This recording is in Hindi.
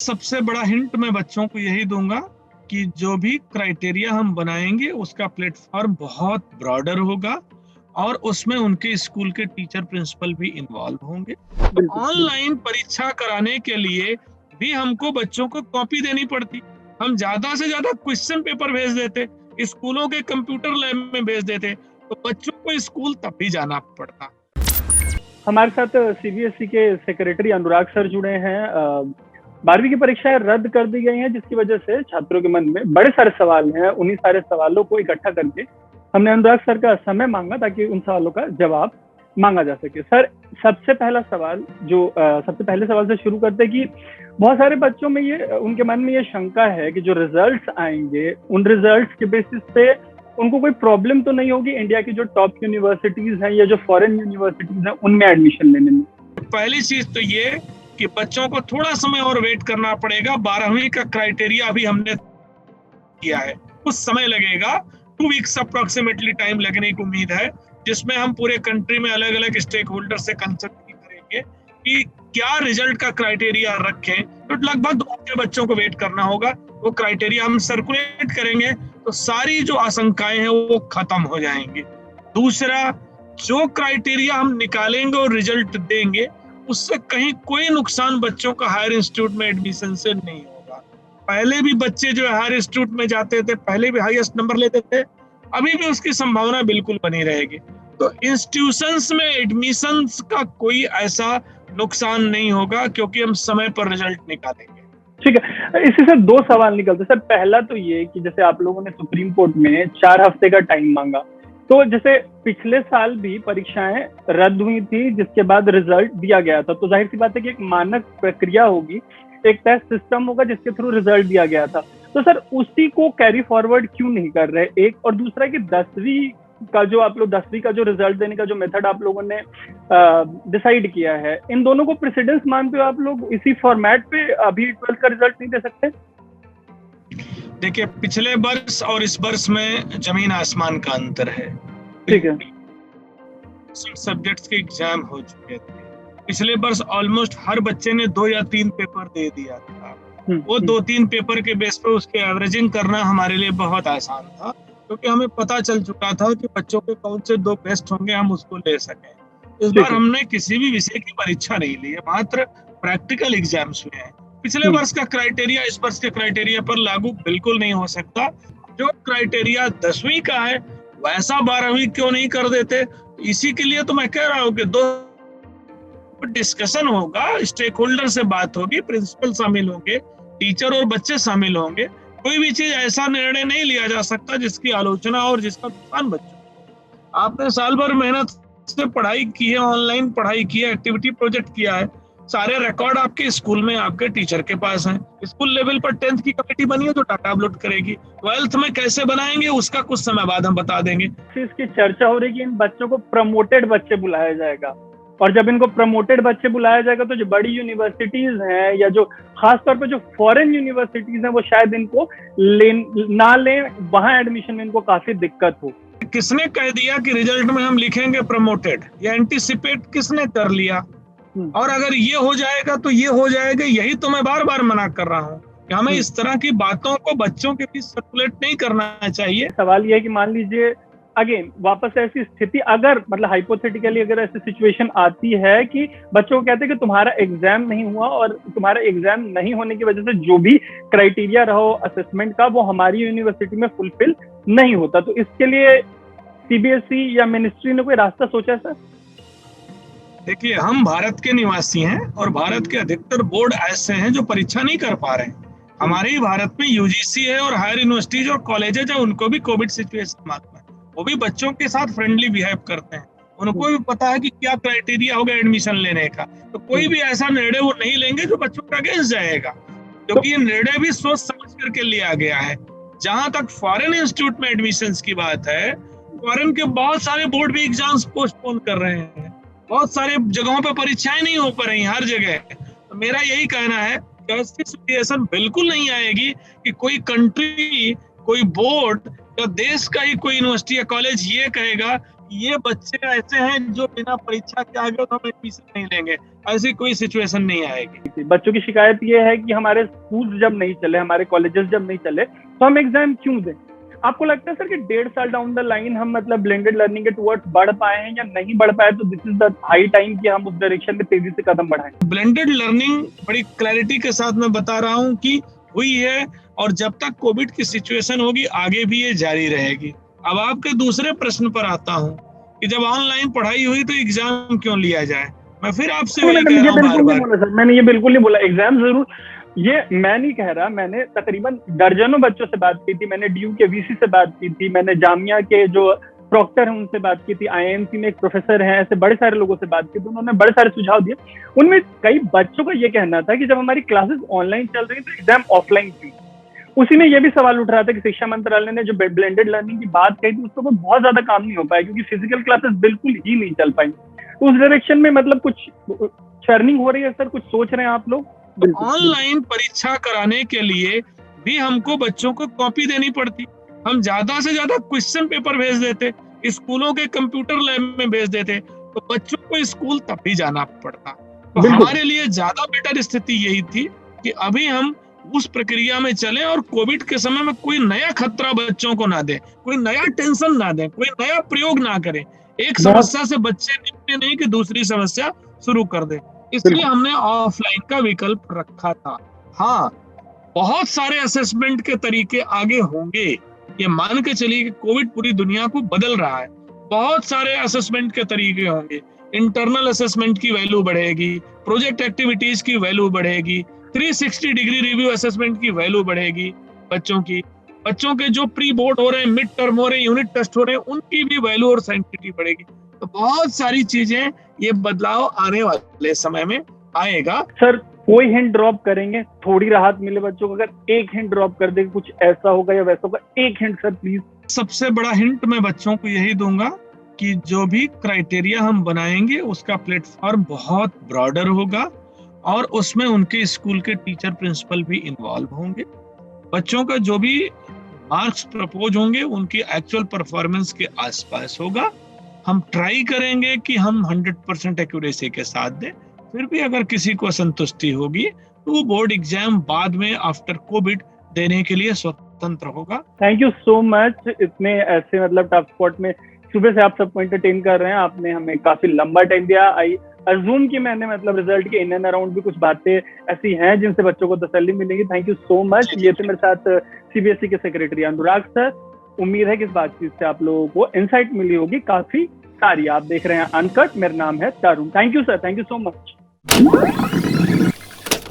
सबसे बड़ा हिंट मैं बच्चों को यही दूंगा कि जो भी क्राइटेरिया हम बनाएंगे उसका प्लेटफॉर्म बहुत ब्रॉडर होगा और उसमें उनके स्कूल के टीचर प्रिंसिपल भी इन्वॉल्व होंगे। तो बिल्कुल, बिल्कुल। ऑनलाइन परीक्षा कराने के लिए भी हमको बच्चों को कॉपी देनी पड़ती। हम ज्यादा से ज्यादा क्वेश्चन पेपर भेज देते, स्कूलों के कंप्यूटर लैब में भेज देते, तो बच्चों को स्कूल तब भी जाना पड़ता। हमारे साथ सीबीएसई के सेक्रेटरी अनुराग सर जुड़े हैं। 12वीं की परीक्षाएं रद्द कर दी गई हैं, जिसकी वजह से छात्रों के मन में बड़े सारे सवाल हैं। उन्हीं सारे सवालों को इकट्ठा करके हमने अनुराग सर का समय मांगा ताकि उन सवालों का जवाब मांगा जा सके। सर, सबसे पहला सवाल सबसे पहले सवाल से शुरू करते हैं कि बहुत सारे बच्चों में उनके मन में ये शंका है कि जो रिजल्ट्स आएंगे उन रिजल्ट्स के बेसिस पे उनको कोई प्रॉब्लम तो नहीं होगी इंडिया की जो टॉप यूनिवर्सिटीज हैं या जो फॉरेन यूनिवर्सिटीज हैं उनमें एडमिशन लेने में। पहली चीज तो ये कि बच्चों को थोड़ा समय और वेट करना पड़ेगा। 12वीं का क्राइटेरिया अभी हमने किया है, कुछ समय लगेगा, 2 वीक्स अप्रोक्सीमेटली टाइम लगने की उम्मीद है, जिसमें हम पूरे कंट्री में अलग अलग स्टेक होल्डर से कंसल्ट करेंगे कि क्या रिजल्ट का क्राइटेरिया रखें। तो लगभग 2 हफ्ते बच्चों को वेट करना होगा। वो क्राइटेरिया हम सर्कुलेट करेंगे तो सारी जो आशंकाएं हैं वो खत्म हो जाएंगी। दूसरा, जो क्राइटेरिया हम निकालेंगे और रिजल्ट देंगे उससे कहीं कोई नुकसान बच्चों का हायर इंस्टीट्यूट में एडमिशन से नहीं होगा। पहले भी बच्चे जो हायर इंस्टीट्यूट में जाते थे, पहले भी हाईएस्ट नंबर लेते थे, अभी भी उसकी संभावना बिल्कुल बनी रहेगी। तो इंस्टीट्यूशंस में एडमिशंस का कोई ऐसा नुकसान नहीं होगा क्योंकि हम समय पर रिजल्ट निकालेंगे। ठीक है, इसी से 2 सवाल निकलते सर। पहला तो ये कि जैसे आप लोगों ने सुप्रीम कोर्ट में 4 हफ्ते का टाइम मांगा, तो जैसे पिछले साल भी परीक्षाएं रद्द हुई थी जिसके बाद रिजल्ट दिया गया था, तो जाहिर सी बात है कि एक मानक प्रक्रिया होगी, एक टेस्ट सिस्टम होगा जिसके थ्रू रिजल्ट दिया गया था। तो सर उसी को कैरी फॉरवर्ड क्यों नहीं कर रहे, एक? और दूसरा कि 10वीं का जो रिजल्ट देने का जो मेथड आप लोगों ने डिसाइड किया है, इन दोनों को प्रेसिडेंस मानते हो आप लोग? इसी फॉर्मेट पे अभी 12th का रिजल्ट नहीं दे सकते? देखिए, पिछले वर्ष और इस वर्ष में जमीन आसमान का अंतर है। ठीक है। सब्जेक्ट्स के एग्जाम हो चुके थे। पिछले वर्ष ऑलमोस्ट हर बच्चे ने 2 या 3 पेपर दे दिया था। वो 2-3 पेपर के बेस पे उसके एवरेजिंग करना हमारे लिए बहुत आसान था, क्योंकि हमें पता चल चुका था कि बच्चों के कौन से 2 बेस्ट होंगे, हम उसको ले सकें। इस बार हमने किसी भी विषय की परीक्षा नहीं ली है, मात्र प्रैक्टिकल एग्जाम्स हुए हैं। पिछले वर्ष का क्राइटेरिया इस वर्ष के क्राइटेरिया पर लागू बिल्कुल नहीं हो सकता। जो क्राइटेरिया 10वीं का है वैसा 12वीं क्यों नहीं कर देते? इसी के लिए तो मैं कह रहा हूँ कि 2 डिस्कशन होगा, स्टेक होल्डर से बात होगी, प्रिंसिपल शामिल होंगे, टीचर और बच्चे शामिल होंगे। कोई भी चीज ऐसा निर्णय नहीं लिया जा सकता जिसकी आलोचना और जिसका नुकसान बच्चों। आपने साल भर मेहनत से पढ़ाई की है, ऑनलाइन पढ़ाई की है, एक्टिविटी प्रोजेक्ट किया है, सारे रिकॉर्ड आपके स्कूल में आपके टीचर के पास हैं। स्कूल लेवल पर 10th की कमेटी बनी है जो डाटा अपलोड करेगी। 12th में कैसे बनाएंगे उसका कुछ समय बाद हम बता देंगे। इसकी चर्चा हो रही है कि इन बच्चों को प्रमोटेड बच्चे बुलाया जाएगा, और जब इनको प्रमोटेड बच्चे बुलाया जाएगा तो जो बड़ी यूनिवर्सिटीज हैं या जो खासतौर पर जो फॉरेन यूनिवर्सिटीज हैं वो शायद इनको ना लें, वहां एडमिशन में इनको काफी दिक्कत हो। किसने कह दिया कि रिजल्ट में हम लिखेंगे प्रमोटेड? या एंटीसिपेट किसने कर लिया? और अगर ये हो जाएगा तो ये हो जाएगा। यही तो मैं बार बार मना कर रहा हूँ कि हमें इस तरह की बातों को बच्चों के बीच सर्कुलेट नहीं करना चाहिए। सवाल ये है कि मान लीजिए अगेन वापस ऐसी स्थिति, अगर मतलब हाइपोथेटिकली अगर ऐसी सिचुएशन आती है कि बच्चों को कहते हैं कि तुम्हारा एग्जाम नहीं हुआ और तुम्हारा एग्जाम नहीं होने की वजह से जो भी क्राइटेरिया रहो असेसमेंट का वो हमारी यूनिवर्सिटी में फुलफिल नहीं होता, तो इसके लिए सीबीएसई या मिनिस्ट्री ने कोई रास्ता सोचा है सर? देखिए, हम भारत के निवासी हैं और भारत के अधिकतर बोर्ड ऐसे हैं जो परीक्षा नहीं कर पा रहे हैं। हमारे ही भारत में यूजीसी है और हायर यूनिवर्सिटीज और कॉलेजेज है, उनको भी कोविड सिचुएशन मालूम है। वो भी बच्चों के साथ फ्रेंडली बिहेव करते हैं, उनको भी पता है कि क्या क्राइटेरिया होगा एडमिशन लेने का। तो कोई भी ऐसा निर्णय वो नहीं लेंगे जो बच्चों का अगेंस्ट जाएगा, क्योंकि ये निर्णय भी सोच समझ करके लिया गया है। जहां तक फॉरेन इंस्टीट्यूट में एडमिशन की बात है, फॉरेन के बहुत सारे बोर्ड भी एग्जाम्स पोस्टपोन कर रहे हैं, बहुत सारे जगहों पर परीक्षाएं नहीं हो पा रही हर जगह। तो मेरा यही कहना है कि ऐसी सिचुएशन बिल्कुल नहीं आएगी कि कोई कंट्री, कोई बोर्ड या देश का ही कोई यूनिवर्सिटी या कॉलेज ये कहेगा ये बच्चे ऐसे हैं जो बिना परीक्षा के आगे तो हम एडमिशन नहीं लेंगे, ऐसी कोई सिचुएशन नहीं आएगी। बच्चों की शिकायत ये है कि हमारे स्कूल जब नहीं चले, हमारे कॉलेजेस जब नहीं चले, तो हम एग्जाम क्यों दें? आपको लगता है सर कि 1.5 साल डाउन द लाइन हम मतलब ब्लेंडेड लर्निंग के टुवर्ड्स बढ़ पाए हैं या नहीं बढ़ पाए? तो this is the high time कि हम उस डायरेक्शन में तेजी से कदम बढ़ाएं। ब्लेंडेड लर्निंग बड़ी क्लैरिटी के साथ मैं बता रहा हूँ कि हुई है, और जब तक कोविड की सिचुएशन होगी आगे भी ये जारी रहेगी। अब आपके दूसरे प्रश्न पर आता हूँ कि जब ऑनलाइन पढ़ाई हुई तो एग्जाम क्यों लिया जाए। मैं फिर आपसे वही कह रहा हूँ बार बार, मैंने ये बिल्कुल नहीं बोला एग्जाम जरूर, ये मैं नहीं कह रहा। मैंने तकरीबन दर्जनों बच्चों से बात की थी, मैंने DU के VC से बात की थी, मैंने जामिया के जो प्रॉक्टर हैं उनसे बात की थी, IIMC में एक प्रोफेसर हैं, ऐसे बड़े सारे लोगों से बात की थी, उन्होंने बड़े सारे सुझाव दिए। उनमें कई बच्चों का ये कहना था कि जब हमारी क्लासेस ऑनलाइन चल रही तो एग्जाम ऑफलाइन क्यों? उसी में ये भी सवाल उठ रहा था कि शिक्षा मंत्रालय ने जो ब्लेंडेड लर्निंग की बात कही थी उसको बहुत ज्यादा काम नहीं हो पाया क्योंकि फिजिकल क्लासेस बिल्कुल ही नहीं चल पाई। उस डायरेक्शन में मतलब कुछ चर्निंग हो रही है सर, कुछ सोच रहे हैं आप लोग? ऑनलाइन परीक्षा कराने के लिए भी हमको बच्चों को कॉपी देनी पड़ती, हम ज्यादा से ज्यादा क्वेश्चन पेपर भेज देते, स्कूलों के कंप्यूटर लैब में भेज देते, तो बच्चों को स्कूल तब भी जाना पड़ता। तो हमारे लिए ज्यादा बेटर स्थिति यही थी कि अभी हम उस प्रक्रिया में चले और कोविड के समय में कोई नया खतरा बच्चों को ना दे, कोई नया टेंशन ना दे, कोई नया प्रयोग ना करें। एक समस्या से बच्चे निपटे नहीं कि दूसरी समस्या शुरू कर दे, इसलिए हमने ऑफलाइन का विकल्प रखा था। हाँ, बहुत सारे असेसमेंट के तरीके आगे होंगे, ये मान के चलिए कि कोविड पूरी दुनिया को बदल रहा है। बहुत सारे असेसमेंट के तरीके होंगे, इंटरनल असेसमेंट की वैल्यू बढ़ेगी, प्रोजेक्ट एक्टिविटीज की वैल्यू बढ़ेगी, 360 डिग्री रिव्यू असेसमेंट की वैल्यू बढ़ेगी, बच्चों के जो प्री बोर्ड हो रहे हैं, मिड टर्म हो रहे हैं, यूनिट टेस्ट हो रहे हैं, उनकी भी वैल्यू और सेंसिटिविटी बढ़ेगी। तो बहुत सारी चीजें, ये बदलाव आने वाले समय में आएगा। सर कोई हिंट ड्रॉप करेंगे, थोड़ी राहत मिले बच्चों को? अगर एक हिंट ड्रॉप कर दे कुछ ऐसा होगा या वैसा होगा, एक हिंट सर प्लीज। सबसे बड़ा हिंट मैं बच्चों को यही दूंगा कि जो भी क्राइटेरिया हम बनाएंगे उसका प्लेटफॉर्म बहुत ब्रॉडर होगा और उसमें उनके स्कूल के टीचर प्रिंसिपल भी इन्वॉल्व होंगे। बच्चों का जो भी मार्क्स प्रपोज होंगे उनकी एक्चुअल परफॉर्मेंस के आसपास होगा। हम ट्राई करेंगे कि हम 100% एक्यूरेसी के साथ दें। फिर भी अगर किसी को असंतुष्टि होगी तो वो बोर्ड एग्जाम बाद में आफ्टर कोविड देने के लिए स्वतंत्र होगा। Thank you so much. इतने ऐसे मतलब टफ स्पॉट में सुबह से आप सबको एंटरटेन कर रहे हैं, आपने हमें काफी लंबा टाइम दिया। आई अज्यूम कि मैंने मतलब रिजल्ट के इन एंड अराउंड भी कुछ बातें ऐसी हैं जिनसे बच्चों को तसल्ली मिलेगी। Thank you so much. ये थे मेरे साथ CBSE के सेक्रेटरी अनुराग सर। उम्मीद है कि इस बातचीत से आप लोगों को इंसाइट मिली होगी काफी सारी। आप देख रहे हैं अनकट, मेरा नाम है Tarun. Thank you sir, thank you so much.